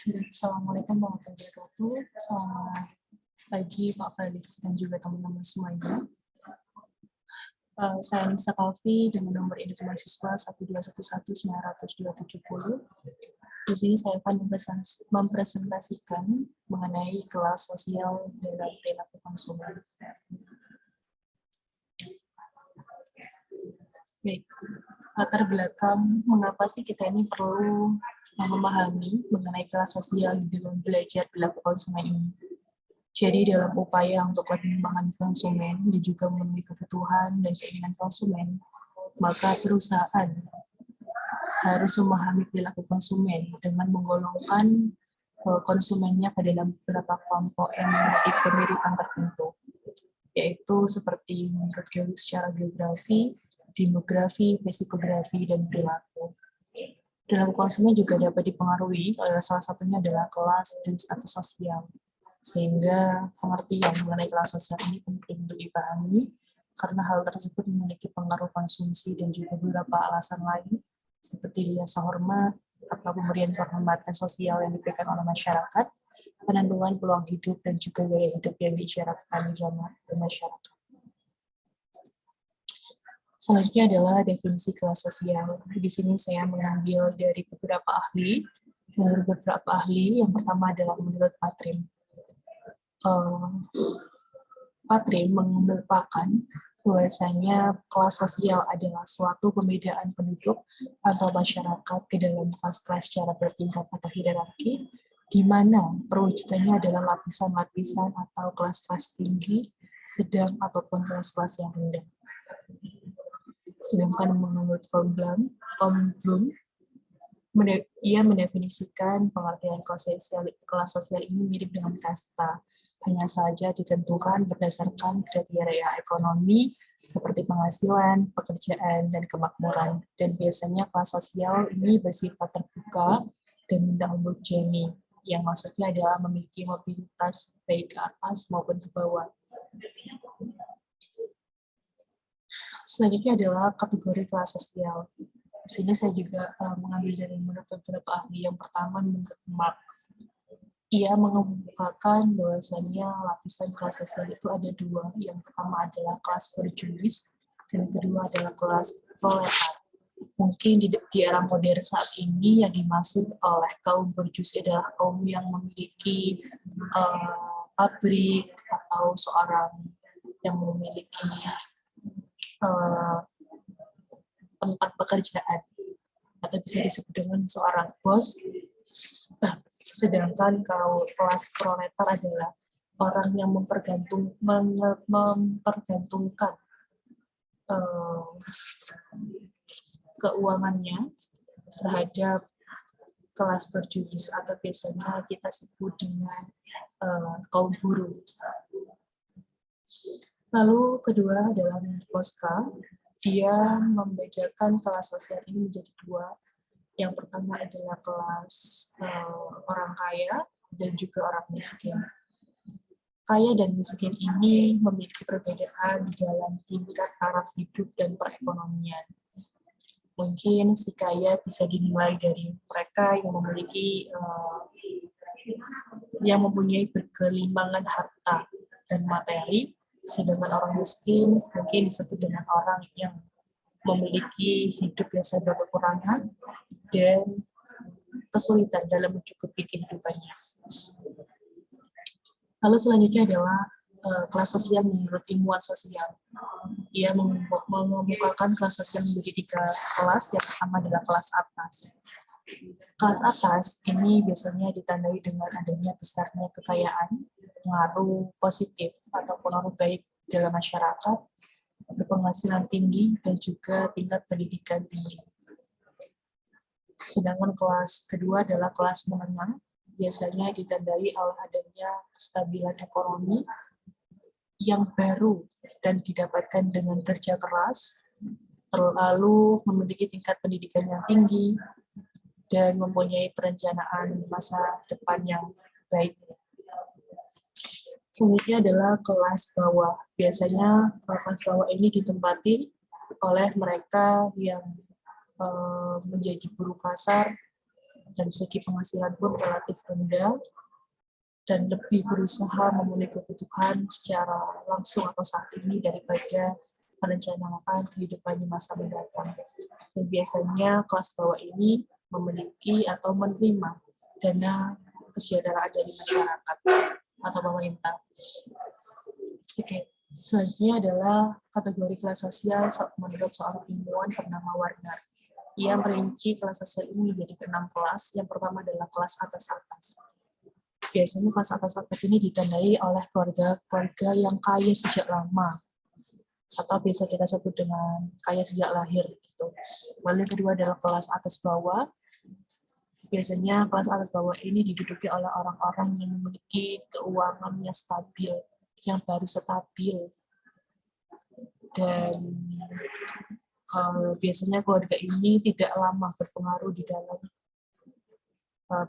Assalamualaikum warahmatullahi wabarakatuh. Selamat pagi Pak Felix dan juga teman-teman semuanya. Saya Nisa Kalfi dengan nomor induk mahasiswa 1211970. Di sini saya akan mempresentasikan mengenai kelas sosial dalam perilaku konsumen. Baik, latar belakang mengapa sih kita ini perlu memahami mengenai kelas sosial dalam belajar perilaku konsumen ini. Jadi dalam upaya untuk lebih memahami konsumen dan juga memenuhi kebutuhan dan keinginan konsumen, maka perusahaan harus memahami perilaku konsumen dengan menggolongkan konsumennya ke dalam beberapa kelompok yang memiliki kemiripan tertentu, yaitu seperti menurut secara geografi, demografi, psikografi, dan perilaku. Dalam konsumen juga dapat dipengaruhi oleh salah satunya adalah kelas dan status sosial. Sehingga pengertian mengenai kelas sosial ini penting untuk dipahami, karena hal tersebut memiliki pengaruh konsumsi dan juga beberapa alasan lain, seperti rasa hormat, atau pemberian kehormatan sosial yang diberikan oleh masyarakat, penentuan peluang hidup, dan juga gaya hidup yang diisyaratkan di dalam masyarakat. Selanjutnya adalah definisi kelas sosial. Di sini saya mengambil dari beberapa ahli. Menurut beberapa ahli, yang pertama adalah menurut Patrim. Patrim merupakan bahwasanya kelas sosial adalah suatu pembedaan penduduk atau masyarakat ke dalam kelas-kelas secara bertingkat atau hierarki, di mana perwujudannya adalah lapisan-lapisan atau kelas-kelas tinggi, sedang, ataupun kelas-kelas yang rendah. Sedangkan menurut Bloom, ia mendefinisikan pengertian kelas sosial ini mirip dengan kasta, hanya saja ditentukan berdasarkan kriteria ekonomi seperti penghasilan, pekerjaan, dan kemakmuran. Dan biasanya kelas sosial ini bersifat terbuka dan tidak homogeni, yang maksudnya adalah memiliki mobilitas baik ke atas maupun ke bawah. Selanjutnya adalah kategori kelas sosial. Di sini saya juga mengambil dari menurut beberapa ahli. Yang pertama menurut Marx. Ia mengemukakan bahwasanya lapisan kelas sosial itu ada dua. Yang pertama adalah kelas berjulis, dan kedua adalah kelas proletar. Mungkin di era modern saat ini yang dimaksud oleh kaum berjulis adalah kaum yang memiliki pabrik atau seorang yang memiliki tempat pekerjaan, atau bisa disebut dengan seorang bos. Sedangkan kalau kelas proletar adalah orang yang mempergantungkan keuangannya terhadap kelas berjulis, atau biasanya kita sebut dengan kaum buruh. Lalu kedua adalah Posca. Dia membedakan kelas sosial ini menjadi dua. Yang pertama adalah kelas orang kaya dan juga orang miskin. Kaya dan miskin ini memiliki perbedaan di dalam tingkat taraf hidup dan perekonomian. Mungkin si kaya bisa dinilai dari mereka yang memiliki yang mempunyai bergelimbangan harta dan materi, sedangkan orang miskin mungkin disebut dengan orang yang memiliki hidup yang serba kekurangan dan kesulitan dalam mencukupi kehidupannya. Lalu selanjutnya adalah kelas sosial menurut ilmuwan sosial. Ia mengemukakan kelas sosial menjadi tiga kelas. Yang pertama adalah kelas atas. Kelas atas ini biasanya ditandai dengan adanya besarnya kekayaan, pengaruh positif atau pengaruh baik dalam masyarakat, berpenghasilan tinggi, dan juga tingkat pendidikan tinggi. Sedangkan kelas kedua adalah kelas menengah, biasanya ditandai oleh adanya kestabilan ekonomi yang baru dan didapatkan dengan kerja keras, lalu memiliki tingkat pendidikan yang tinggi, dan mempunyai perencanaan masa depan yang baik. Selanjutnya adalah kelas bawah. Biasanya kelas bawah ini ditempati oleh mereka yang menjadi buruh kasar, dan segi penghasilan pun relatif rendah, dan lebih berusaha memenuhi kebutuhan secara langsung atau saat ini daripada merencanakan kehidupan di masa mendatang. Dan biasanya kelas bawah ini memiliki atau menerima dana kesejahteraan dari masyarakat atau pemerintah. Oke, selanjutnya adalah kategori kelas sosial menurut seorang ilmuwan bernama Warner. Ia merinci kelas sosial ini menjadi 6 kelas. Yang pertama adalah kelas atas-atas. Biasanya kelas atas-atas ini ditandai oleh keluarga yang kaya sejak lama, atau biasa kita sebut dengan kaya sejak lahir. Gitu. Lalu yang kedua adalah kelas atas bawah. Biasanya kelas atas bawah ini diduduki oleh orang-orang yang memiliki keuangan yang stabil, yang baru stabil. Dan biasanya keluarga ini tidak lama berpengaruh di dalam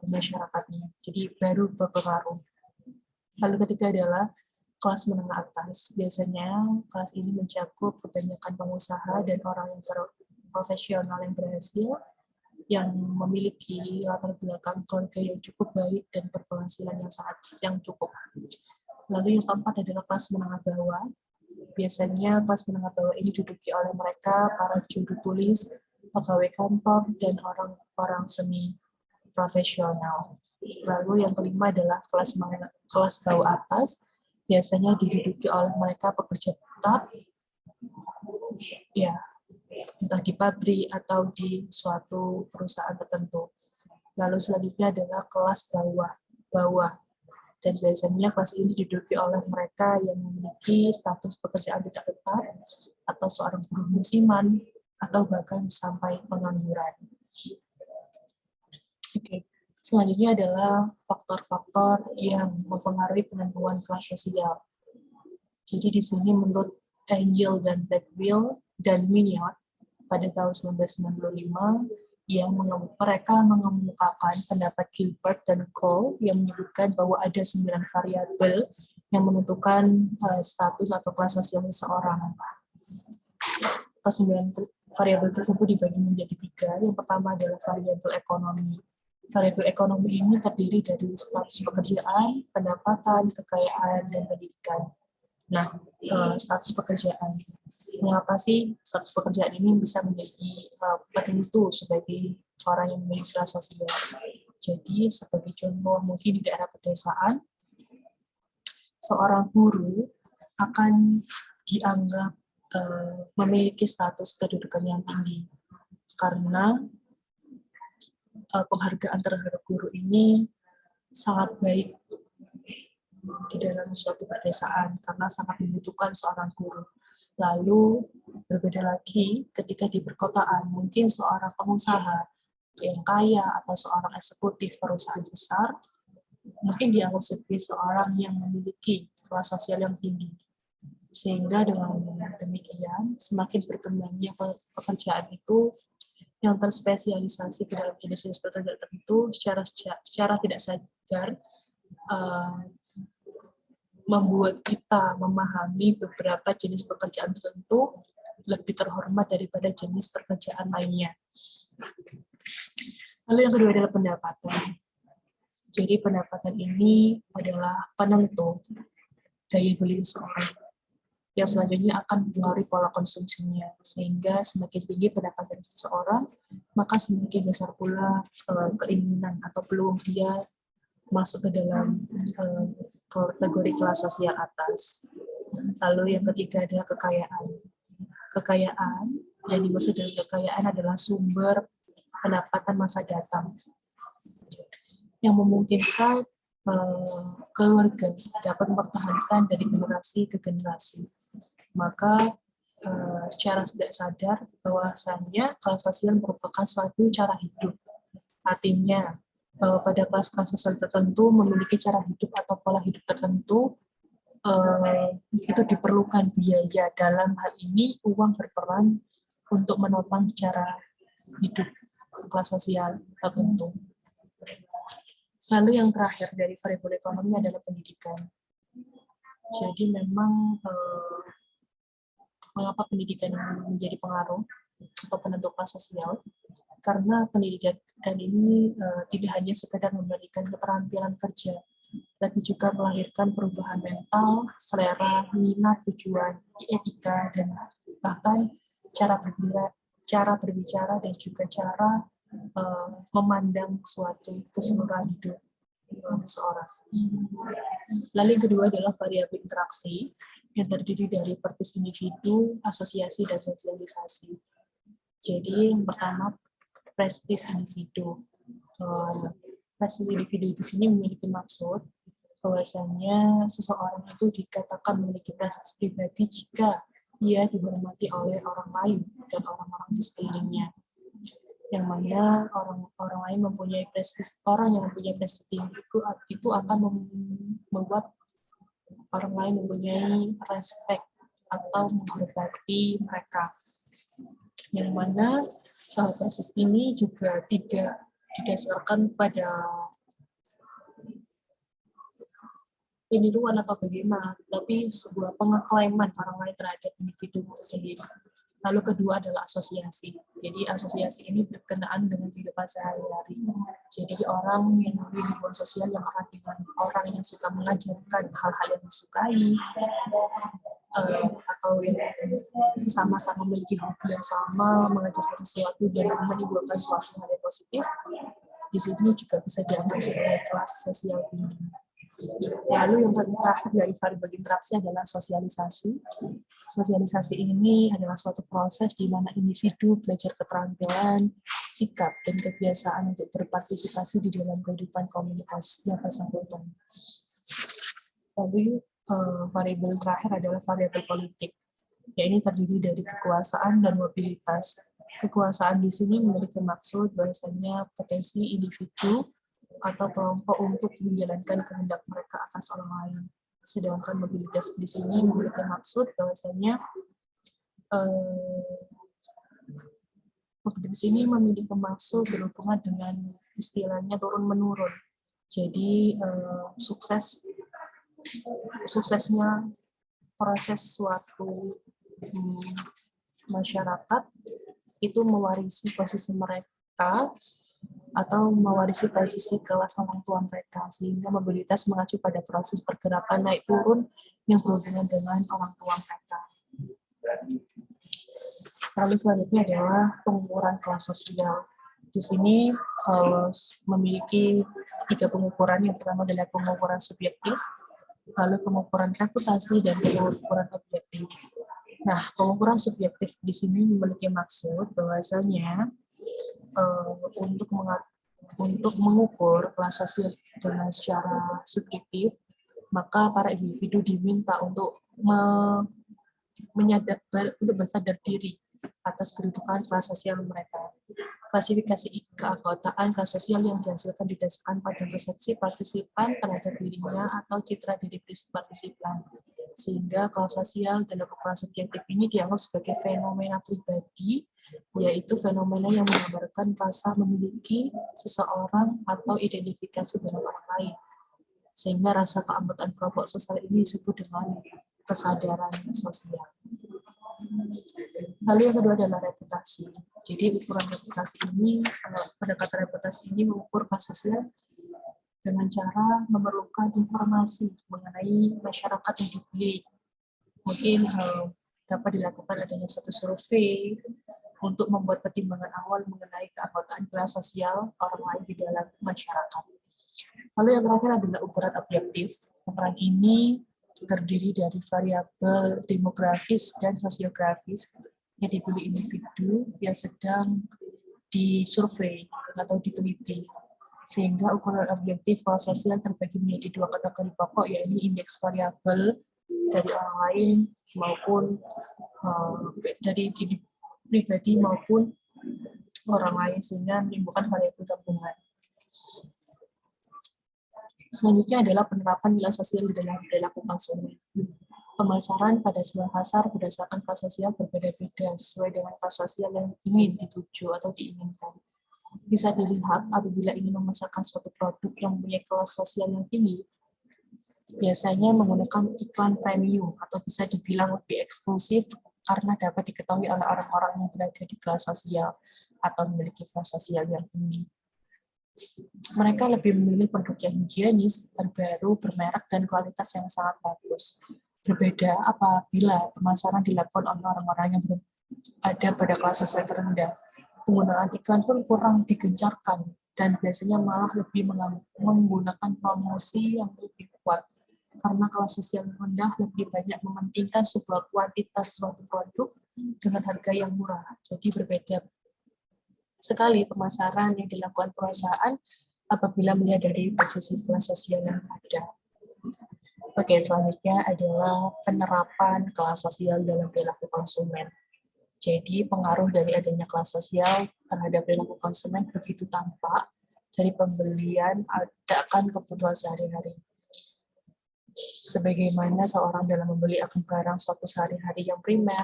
masyarakatnya, jadi baru berpengaruh. Lalu ketiga adalah kelas menengah atas. Biasanya kelas ini mencakup kebanyakan pengusaha dan orang yang profesional yang berhasil, yang memiliki latar belakang keluarga yang cukup baik dan berpenghasilan yang cukup. Lalu yang keempat adalah kelas menengah bawah. Biasanya kelas menengah bawah ini diduduki oleh mereka para juru tulis, pegawai kantor, dan orang-orang semi profesional. Lalu yang kelima adalah kelas bawah atas. Biasanya diduduki oleh mereka pekerja tetap, ya, entah di pabrik atau di suatu perusahaan tertentu. Lalu selanjutnya adalah kelas bawah. Dan biasanya kelas ini diduduki oleh mereka yang memiliki status pekerjaan tidak tetap, atau seorang buruh musiman, atau bahkan sampai pengangguran. Oke. Selanjutnya adalah faktor-faktor yang mempengaruhi penentuan kelas sosial. Jadi di sini menurut Angel dan Blackwell dan Miniot pada tahun 1995, mereka mengemukakan pendapat Gilbert dan Cole yang menyebutkan bahwa ada 9 variabel yang menentukan status atau kelas sosial seseorang. Ke-9 variabel tersebut dibagi menjadi 3. Yang pertama adalah variabel ekonomi. Variabel ekonomi ini terdiri dari status pekerjaan, pendapatan, kekayaan, dan pendidikan. Nah, status pekerjaan. Mengapa sih status pekerjaan ini bisa menjadi penentu sebagai orang yang memiliki kelas sosial? Jadi, sebagai contoh, mungkin di daerah pedesaan, seorang guru akan dianggap memiliki status kedudukan yang tinggi karena penghargaan terhadap guru ini sangat baik di dalam suatu pedesaan karena sangat membutuhkan seorang guru. Lalu berbeda lagi ketika di perkotaan, mungkin seorang pengusaha yang kaya atau seorang eksekutif perusahaan besar mungkin dianggap sebagai seorang yang memiliki kelas sosial yang tinggi. Sehingga dengan demikian semakin berkembangnya pekerjaan itu yang terspesialisasi ke dalam jenis-jenis pekerjaan tertentu secara tidak sadar membuat kita memahami beberapa jenis pekerjaan tertentu lebih terhormat daripada jenis pekerjaan lainnya. Lalu yang kedua adalah pendapatan. Jadi pendapatan ini adalah penentu daya beli seseorang. Yang selanjutnya akan mempengaruhi pola konsumsinya. Sehingga semakin tinggi pendapatan seseorang, maka semakin besar pula keinginan atau peluang dia masuk ke dalam kategori kelas sosial atas. Lalu yang ketiga adalah kekayaan. Kekayaan yang dimaksud dari kekayaan adalah sumber pendapatan masa datang yang memungkinkan keluarga dapat mempertahankan dari generasi ke generasi. Maka secara tidak sadar bahwasannya kelas sosial merupakan suatu cara hidup. Artinya bahwa pada kelas sosial tertentu memiliki cara hidup atau pola hidup tertentu, itu diperlukan biaya. Dalam hal ini uang berperan untuk menopang cara hidup kelas sosial tertentu. Lalu yang terakhir dari variabel ekonomi adalah pendidikan. Jadi memang mengapa pendidikan menjadi pengaruh atau penentu kelas sosial? Karena pendidikan ini tidak hanya sekedar memberikan keterampilan kerja, tapi juga melahirkan perubahan mental, selera, minat, tujuan, etika, dan bahkan cara berbicara dan juga cara memandang suatu keseluruhan hidup seseorang. Lalu yang kedua adalah variabel interaksi yang terdiri dari pertis individu, asosiasi, dan sosialisasi. Jadi yang pertama prestis individu. Prestis individu di sini memiliki maksud bahwasanya seseorang itu dikatakan memiliki prestis pribadi jika ia dihormati oleh orang lain dan orang-orang di sekelilingnya. Yang mana orang lain mempunyai prestis, orang yang mempunyai prestis tinggi itu akan membuat orang lain mempunyai respect atau menghormati mereka. Yang mana proses ini juga tidak didasarkan pada peniruan atau bagaimana, tapi sebuah pengeklaiman orang lain terhadap individu itu sendiri. Lalu kedua adalah asosiasi. Jadi asosiasi ini berkenaan dengan kehidupan sehari-hari. Jadi orang yang memiliki hubungan sosial yang erat dengan orang yang suka mengajarkan hal-hal yang disukai, atau yang sama-sama memiliki hobi yang sama, mengajarkan sesuatu dan menimbulkan suatu hal yang positif, di sini juga bisa dianggap sebagai kelas sosial tinggi. Lalu yang terakhir dari variabel interaksi adalah sosialisasi. Sosialisasi ini adalah suatu proses di mana individu belajar keterampilan, sikap, dan kebiasaan untuk berpartisipasi di dalam kehidupan komunitas yang bersangkutan. Lalu variabel terakhir adalah variabel politik. Ya, ini terdiri dari kekuasaan dan mobilitas. Kekuasaan di sini memiliki maksud bahwasanya potensi individu atau kelompok untuk menjalankan kehendak mereka atas orang lain. Sedangkan mobilitas di sini memiliki maksud bahwasanya mobilitas ini memiliki maksud berhubungan dengan istilahnya turun-menurun. Jadi suksesnya proses suatu masyarakat itu mewarisi posisi mereka atau mewarisi posisi kelas orang tua mereka, sehingga mobilitas mengacu pada proses pergerakan naik turun yang berhubungan dengan orang tua mereka. Lalu selanjutnya adalah pengukuran kelas sosial. Di sini memiliki 3 pengukuran. Yang pertama adalah pengukuran subjektif, lalu pengukuran reputasi, dan pengukuran objektif. Nah, pengukuran subjektif di sini memiliki maksud bahwasanya untuk mengukur kelas sosial dengan secara subjektif, maka para individu diminta untuk bersadar diri atas kedudukan kelas sosial mereka. Klasifikasi keanggotaan kelas sosial yang dihasilkan didasarkan pada persepsi partisipan terhadap dirinya atau citra diri partisipan. Sehingga kelas sosial dalam ukuran subjektif ini dianggap sebagai fenomena pribadi, yaitu fenomena yang menggambarkan rasa memiliki seseorang atau identifikasi dengan orang lain. Sehingga rasa keanggotaan kelompok sosial ini disebut dengan kesadaran sosial. Lalu yang kedua adalah reputasi. Jadi ukuran reputasi ini, pendekatan reputasi ini mengukur kelas sosial dengan cara memerlukan informasi mengenai masyarakat yang dipilih. Mungkin dapat dilakukan adanya suatu survei untuk membuat pertimbangan awal mengenai keanggotaan kelas sosial orang lain di dalam masyarakat. Lalu yang terakhir adalah ukuran objektif. Ukuran ini terdiri dari variabel demografis dan sosiografis yang dipilih individu yang sedang disurvei atau diteliti. Sehingga ukuran objektif kelas sosial terbagi menjadi 2 kategori pokok, yaitu indeks variabel dari orang lain maupun dari pribadi maupun orang lain, sehingga menimbulkan variabel gabungan. Selanjutnya adalah penerapan nilai sosial di dalam perilaku konsumen. Pemasaran pada sebuah pasar berdasarkan kelas sosial berbeda-beda sesuai dengan kelas sosial yang ingin dituju atau diinginkan. Bisa dilihat apabila ingin memasarkan suatu produk yang mempunyai kelas sosial yang tinggi, biasanya menggunakan iklan premium atau bisa dibilang lebih eksklusif karena dapat diketahui oleh orang-orang yang berada di kelas sosial atau memiliki kelas sosial yang tinggi. Mereka lebih memilih produk yang higienis, terbaru, bermerek, dan kualitas yang sangat bagus. Berbeda apabila pemasaran dilakukan oleh orang-orang yang berada pada kelas sosial terendah. Penggunaan iklan pun kurang digencarkan, dan biasanya malah lebih menggunakan promosi yang lebih kuat. Karena kelas sosial rendah lebih banyak mementingkan sebuah kuantitas suatu produk dengan harga yang murah. Jadi berbeda sekali pemasaran yang dilakukan perusahaan apabila melihat dari posisi kelas sosial yang ada. Oke, selanjutnya adalah penerapan kelas sosial dalam perilaku konsumen. Jadi pengaruh dari adanya kelas sosial terhadap perilaku konsumen begitu tampak dari pembelian akan kebutuhan sehari-hari. Sebagaimana seorang dalam membeli akan barang suatu sehari-hari yang primer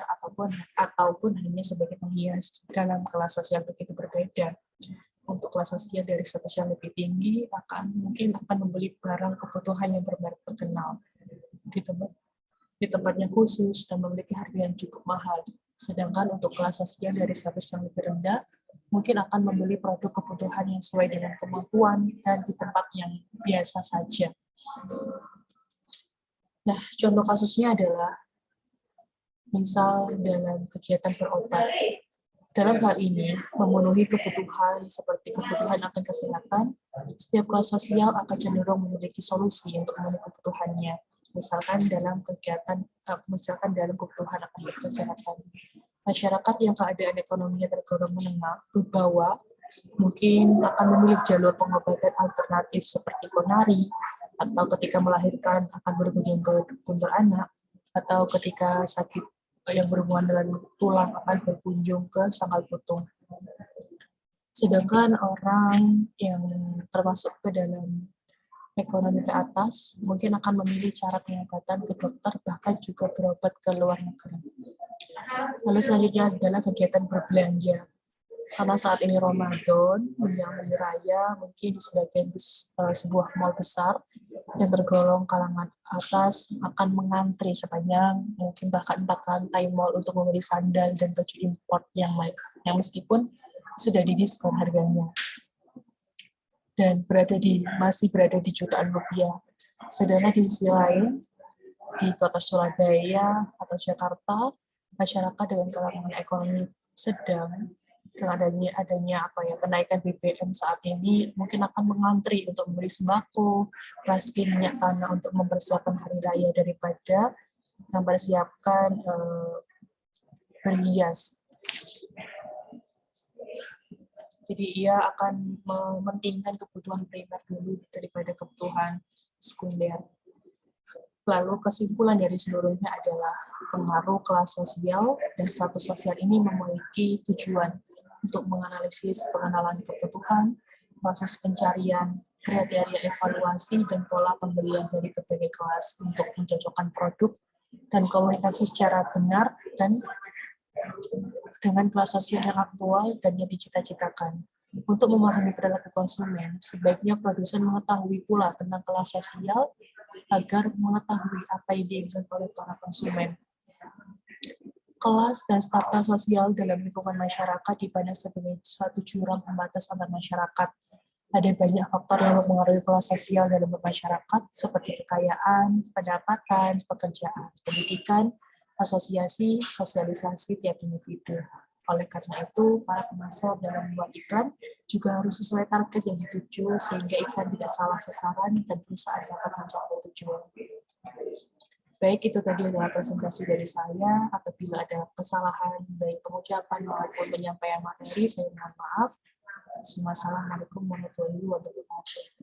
ataupun hanya sebagai penghias, dalam kelas sosial begitu berbeda. Untuk kelas sosial dari status yang lebih tinggi mungkin akan membeli barang kebutuhan yang bermerek terkenal di tempatnya khusus dan memiliki harga yang cukup mahal. Sedangkan untuk kelas sosial dari status yang lebih rendah mungkin akan membeli produk kebutuhan yang sesuai dengan kemampuan dan di tempat yang biasa saja. Nah, contoh kasusnya adalah misal dalam kegiatan berobat. Dalam hal ini, memenuhi kebutuhan seperti kebutuhan akan kesehatan, setiap kelas sosial akan cenderung memiliki solusi untuk memenuhi kebutuhannya. Misalkan dalam kebutuhan akan kesehatan. Masyarakat yang keadaan ekonominya tergolong menengah ke bawah mungkin akan memilih jalur pengobatan alternatif seperti konari, atau ketika melahirkan akan berkunjung ke dukun beranak, atau ketika sakit yang berhubungan dengan tulang akan berkunjung ke sanggal putung. Sedangkan orang yang termasuk ke dalam ekonomi ke atas mungkin akan memilih cara pengobatan ke dokter, bahkan juga berobat ke luar negeri. Lalu selanjutnya adalah kegiatan berbelanja. Karena saat ini Ramadan, menjelang hari raya, mungkin di sebagian sebuah mal besar yang tergolong kalangan atas akan mengantri sepanjang mungkin bahkan 4 lantai mal untuk membeli sandal dan baju import yang meskipun sudah didiskon harganya dan masih berada di jutaan rupiah. Sedangkan di sisi lain, di kota Surabaya atau Jakarta, masyarakat dengan kalangan ekonomi sedang dengan adanya kenaikan BBM saat ini mungkin akan mengantri untuk membeli sembako, raskin, minyak tanah untuk mempersiapkan hari raya daripada mempersiapkan berhias. Jadi ia akan mementingkan kebutuhan primer dulu daripada kebutuhan sekunder. Lalu kesimpulan dari seluruhnya adalah pengaruh kelas sosial dan status sosial ini memiliki tujuan untuk menganalisis pengenalan kebutuhan, proses pencarian, kriteria evaluasi, dan pola pembelian dari berbagai kelas untuk mencocokkan produk dan komunikasi secara benar dan dengan kelas sosial yang aktual dan yang dicita-citakan. Untuk memahami perilaku konsumen, sebaiknya produsen mengetahui pula tentang kelas sosial agar mengetahui apa yang diinginkan oleh para konsumen. Kelas dan strata sosial dalam lingkungan masyarakat dipandang sebagai suatu jurang pembatas antar masyarakat. Ada banyak faktor yang mempengaruhi kelas sosial dalam masyarakat, seperti kekayaan, pendapatan, pekerjaan, pendidikan, asosiasi, sosialisasi tiap individu. Oleh karena itu, para pemasar dalam membuat iklan juga harus sesuai target yang dituju, sehingga iklan tidak salah sasaran dan perusahaan dapat mencapai tujuan. Baik, itu tadi adalah presentasi dari saya. Apabila ada kesalahan baik pengucapan maupun penyampaian materi, saya mohon maaf. Assalamualaikum warahmatullahi wabarakatuh.